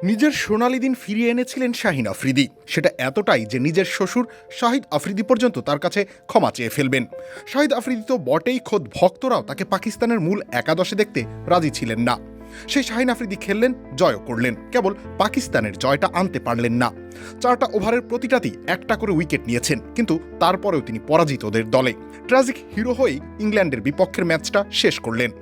নিজের সোনালি দিন ফিরিয়ে এনেছিলেন শাহিন আফ্রিদি। সেটা এতটাই যে নিজের শ্বশুর শাহিদ আফ্রিদি পর্যন্ত তার কাছে ক্ষমা চেয়ে ফেলবেন। শাহিদ আফ্রিদি তো বটেই, খোদ ভক্তরাও তাকে পাকিস্তানের মূল একাদশে দেখতে রাজি ছিলেন না। সেই শাহিন আফ্রিদি খেললেন, জয়ও করলেন, কেবল পাকিস্তানের জয়টা আনতে পারলেন না। 4টা ওভারের প্রতিটাতেই একটা করে উইকেট নিয়েছেন, কিন্তু তারপরেও তিনি পরাজিতদের দলে। ট্র্যাজিক হিরো হয়েই ইংল্যান্ডের বিপক্ষের ম্যাচটা শেষ করলেন।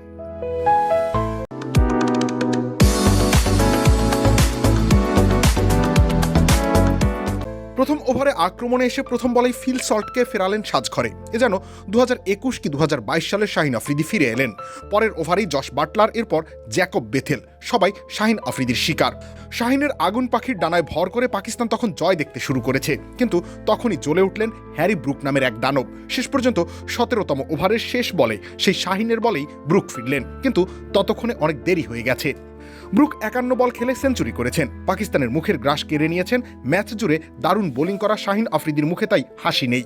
প্রথম ওভারে আক্রমণে এসে প্রথম বলেই ফিল সল্টকে ফেরালেন সাজঘরে। এ যেন 2021 কি 2022 সালের শাহিন আফ্রিদি ফিরে এলেন। পরের ওভারেই জশ বাটলার, এরপর জ্যাকব বেথেল, সবাই শাহিন আফ্রিদির শিকার। শাহিনের আগুন পাখির ডানায় ভর করে পাকিস্তান তখন জয় দেখতে শুরু করেছে, কিন্তু তখনই জ্বলে উঠলেন হ্যারি ব্রুক নামের এক দানব। শেষ পর্যন্ত 17তম ওভারের শেষ বলে সেই শাহিনের বলেই ব্রুক ফিরলেন, কিন্তু ততক্ষণে অনেক দেরি হয়ে গেছে। ব্রুক 51 বল খেলে সেঞ্চুরি করেছেন, পাকিস্তানের মুখের গ্রাস কেড়ে নিয়েছেন। ম্যাচ জুড়ে দারুণ বোলিং করা শাহিন আফ্রিদির মুখে তাই হাসি নেই।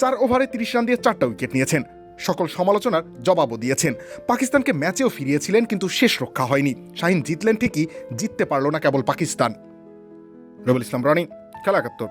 4 ওভারে 30 রান দিয়ে 4টা উইকেট নিয়েছেন, সকল সমালোচনার জবাবও দিয়েছেন। পাকিস্তানকে ম্যাচেও ফিরিয়েছিলেন, কিন্তু শেষ রক্ষা হয়নি। শাহিন জিতলেন ঠিকই, জিততে পারল না কেবল পাকিস্তান। রবিউল ইসলাম রনি, খেলা 71।